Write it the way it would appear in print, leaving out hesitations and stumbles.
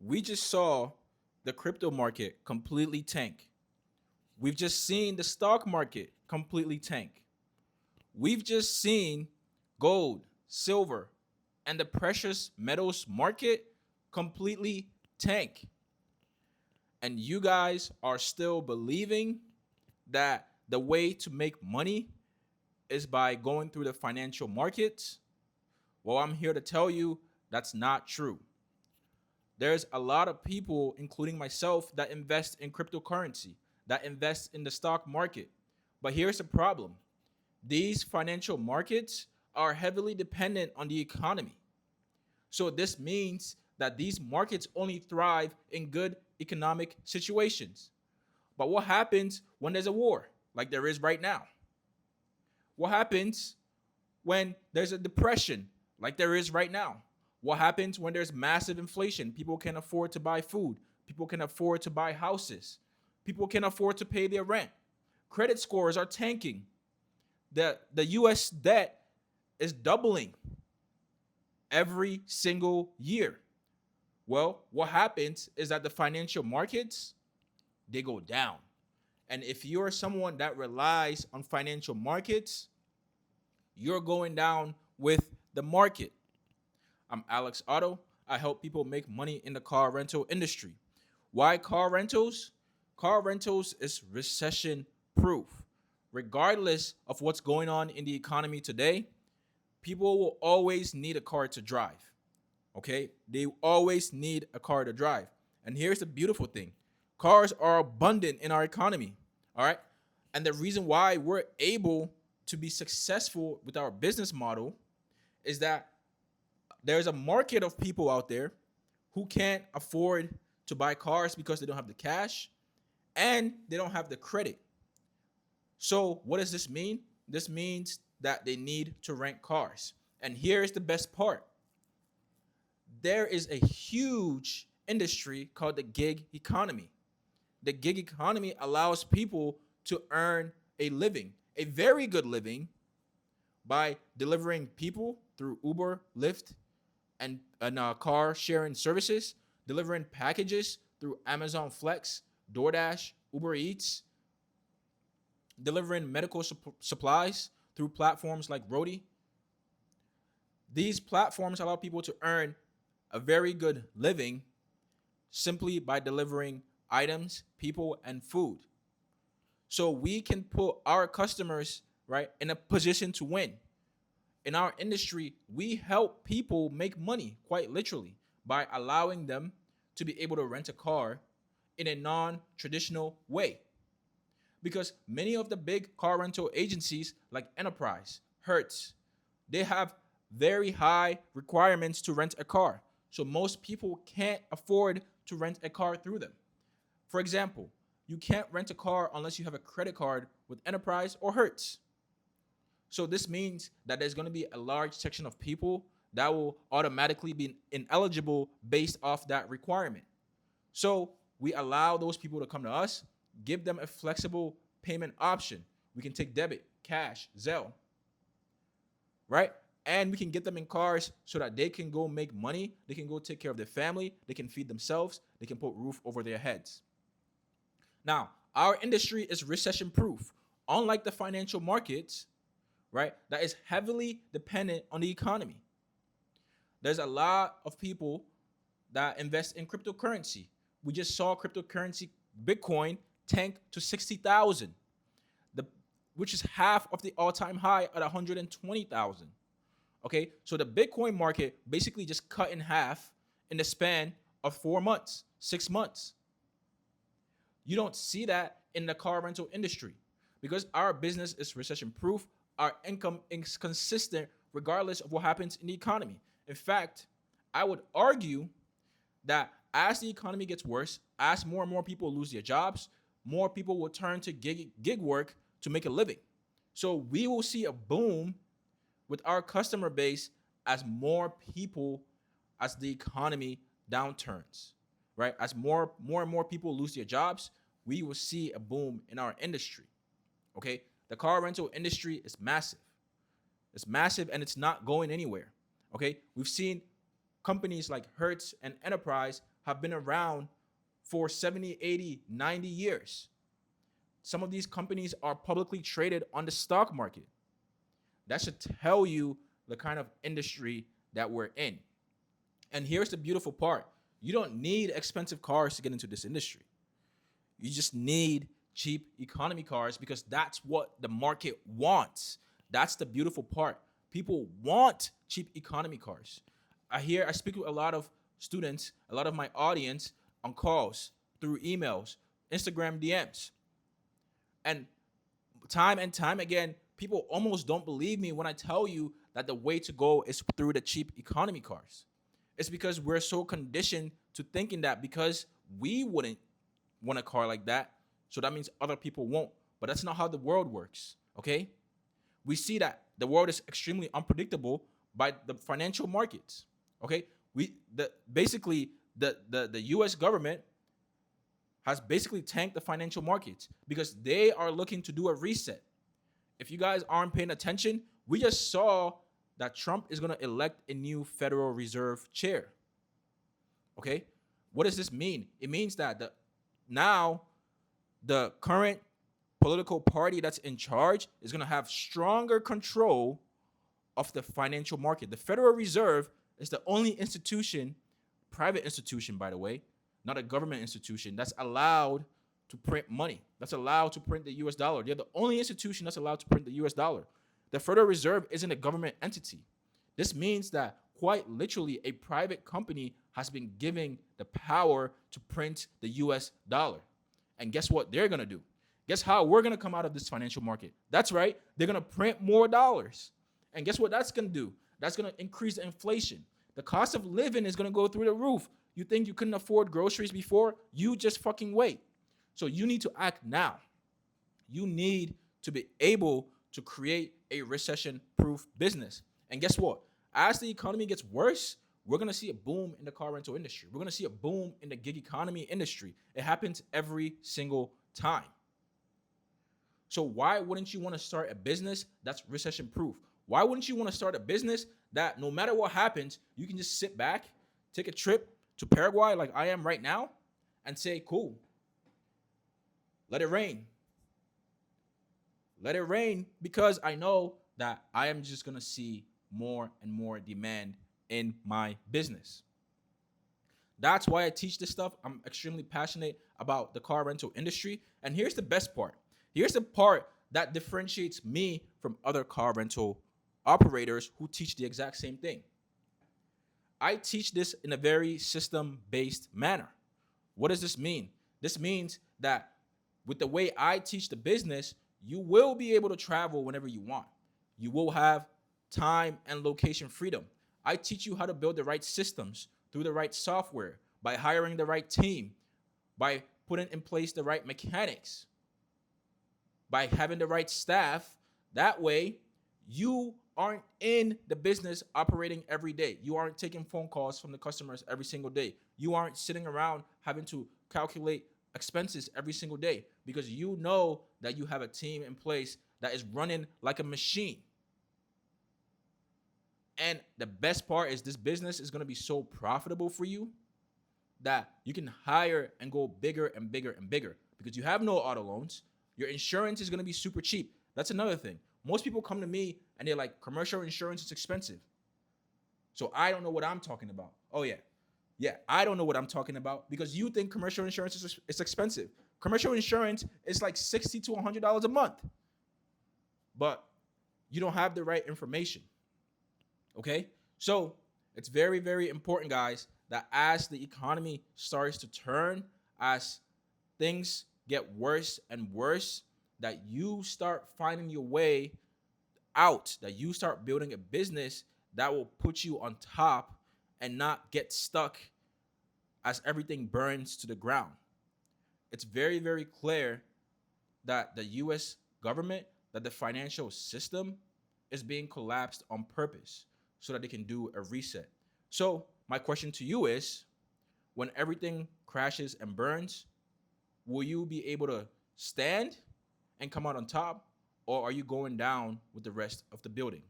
We just saw the crypto market completely tank. We've just seen the stock market completely tank. We've just seen gold, silver, and the precious metals market completely tank. And you guys are still believing that the way to make money is by going through the financial markets? Well, I'm here to tell you that's not true. There's a lot of people, including myself, that invest in cryptocurrency, that invest in the stock market. But here's the problem: these financial markets are heavily dependent on the economy. So this means that these markets only thrive in good economic situations. But what happens when there's a war, like there is right now? What happens when there's a depression, like there is right now? What happens when there's massive inflation? People can't afford to buy food. People can afford to buy houses. People can afford to pay their rent. Credit scores are tanking. The US debt is doubling every single year. Well, what happens is that the financial markets, they go down. And if you're someone that relies on financial markets, you're going down with the market. I'm Alex Otto. I help people make money in the car rental industry. Why car rentals? Car rentals is recession proof. Regardless of what's going on in the economy today, people will always need a car to drive. Okay? They always need a car to drive. And here's the beautiful thing: cars are abundant in our economy. All right? And the reason why we're able to be successful with our business model is that there's a market of people out there who can't afford to buy cars because they don't have the cash and they don't have the credit. So, what does this mean? This means that they need to rent cars. And here's the best part: there is a huge industry called the gig economy. The gig economy allows people to earn a living, a very good living, by delivering people through Uber, Lyft, and car sharing services, delivering packages through Amazon Flex, DoorDash, Uber Eats, delivering medical supplies through platforms like Rody. These platforms allow people to earn a very good living simply by delivering items, people, and food. So we can put our customers, right, in a position to win. In our industry, we help people make money, quite literally, by allowing them to be able to rent a car in a non-traditional way. Because many of the big car rental agencies like Enterprise, Hertz, they have very high requirements to rent a car. So most people can't afford to rent a car through them. For example, you can't rent a car unless you have a credit card with Enterprise or Hertz. So this means that there's going to be a large section of people that will automatically be ineligible based off that requirement. So we allow those people to come to us, give them a flexible payment option. We can take debit, cash, Zelle, right? And we can get them in cars so that they can go make money. They can go take care of their family. They can feed themselves. They can put roof over their heads. Now, our industry is recession proof. Unlike the financial markets, right, that is heavily dependent on the economy. There's a lot of people that invest in cryptocurrency. We just saw cryptocurrency Bitcoin tank to 60,000, which is half of the all-time high at 120,000. Okay, so the Bitcoin market basically just cut in half in the span of 4 months, 6 months. You don't see that in the car rental industry because our business is recession proof. Our income is consistent regardless of what happens in the economy. In fact, I would argue that as the economy gets worse, as more and more people lose their jobs, more people will turn to gig work to make a living. So we will see a boom with our customer base as more people, as the economy downturns, right? As more and more people lose their jobs, we will see a boom in our industry, okay? The car rental industry is massive. It's massive and it's not going anywhere, okay? We've seen companies like Hertz and Enterprise have been around for 70, 80, 90 years. Some of these companies are publicly traded on the stock market. That should tell you the kind of industry that we're in. And here's the beautiful part. You don't need expensive cars to get into this industry. You just need cheap economy cars because that's what the market wants. That's the beautiful part. People want cheap economy cars. I speak with a lot of students, a lot of my audience on calls, through emails, Instagram DMs. And time again, people almost don't believe me when I tell you that the way to go is through the cheap economy cars. It's because we're so conditioned to thinking that because we wouldn't want a car like that, so that means other people won't. But that's not how the world works, okay? We see that the world is extremely unpredictable by the financial markets, okay? The US government has basically tanked the financial markets because they are looking to do a reset. If you guys aren't paying attention, we just saw that Trump is going to elect a new Federal Reserve chair. Okay? What does this mean? It means that now the current political party that's in charge is going to have stronger control of the financial market. The Federal Reserve is the only institution, private institution, by the way, not a government institution, that's allowed to print money, that's allowed to print the US dollar. They're the only institution that's allowed to print the US dollar. The Federal Reserve isn't a government entity. This means that quite literally a private company has been given the power to print the US dollar. And guess what they're going to do? Guess how we're going to come out of this financial market? That's right. They're going to print more dollars. And guess what that's going to do? That's going to increase the inflation. The cost of living is going to go through the roof. You think you couldn't afford groceries before? You just fucking wait. So you need to act now. You need to be able to create a recession-proof business. And guess what? As the economy gets worse, we're going to see a boom in the car rental industry. We're going to see a boom in the gig economy industry. It happens every single time. So why wouldn't you want to start a business that's recession-proof? Why wouldn't you want to start a business that no matter what happens, you can just sit back, take a trip to Paraguay like I am right now, and say, cool, let it rain. Let it rain because I know that I am just going to see more and more demand in my business. That's why I teach this stuff. I'm extremely passionate about the car rental industry. And here's the best part. Here's the part that differentiates me from other car rental operators who teach the exact same thing. I teach this in a very system-based manner. What does this mean? This means that with the way I teach the business, you will be able to travel whenever you want. You will have time and location freedom. I teach you how to build the right systems through the right software, by hiring the right team, by putting in place the right mechanics, by having the right staff. That way, you aren't in the business operating every day. You aren't taking phone calls from the customers every single day. You aren't sitting around having to calculate expenses every single day because you know that you have a team in place that is running like a machine. And the best part is this business is going to be so profitable for you that you can hire and go bigger and bigger and bigger because you have no auto loans. Your insurance is going to be super cheap. That's another thing. Most people come to me and they're like, commercial insurance is expensive. So I don't know what I'm talking about. Oh, yeah. Yeah, I don't know what I'm talking about because you think commercial insurance is expensive. Commercial insurance is like $60 to $100 a month. But you don't have the right information. Okay? So it's very, very important, guys, that as the economy starts to turn, as things get worse and worse, that you start finding your way out, that you start building a business that will put you on top and not get stuck as everything burns to the ground. It's very, very clear that the US government, that the financial system is being collapsed on purpose so that they can do a reset. So my question to you is, when everything crashes and burns, will you be able to stand and come out on top, or are you going down with the rest of the building?